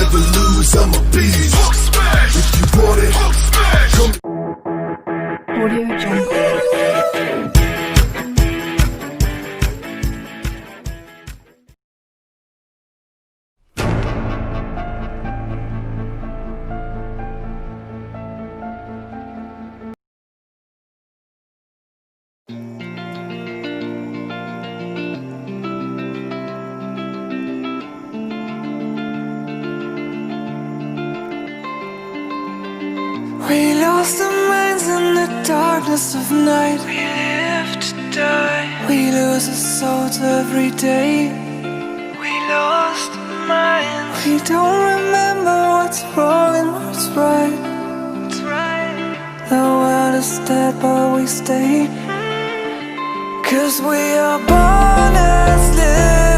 never lose, I'm a beast. If you want it, come. Audio Jungle. We lost our minds in the darkness of night. We live to die. We lose our souls every day. We lost our minds. We don't remember what's wrong and what's right. The world is dead but we stay. 'Cause we are born as living.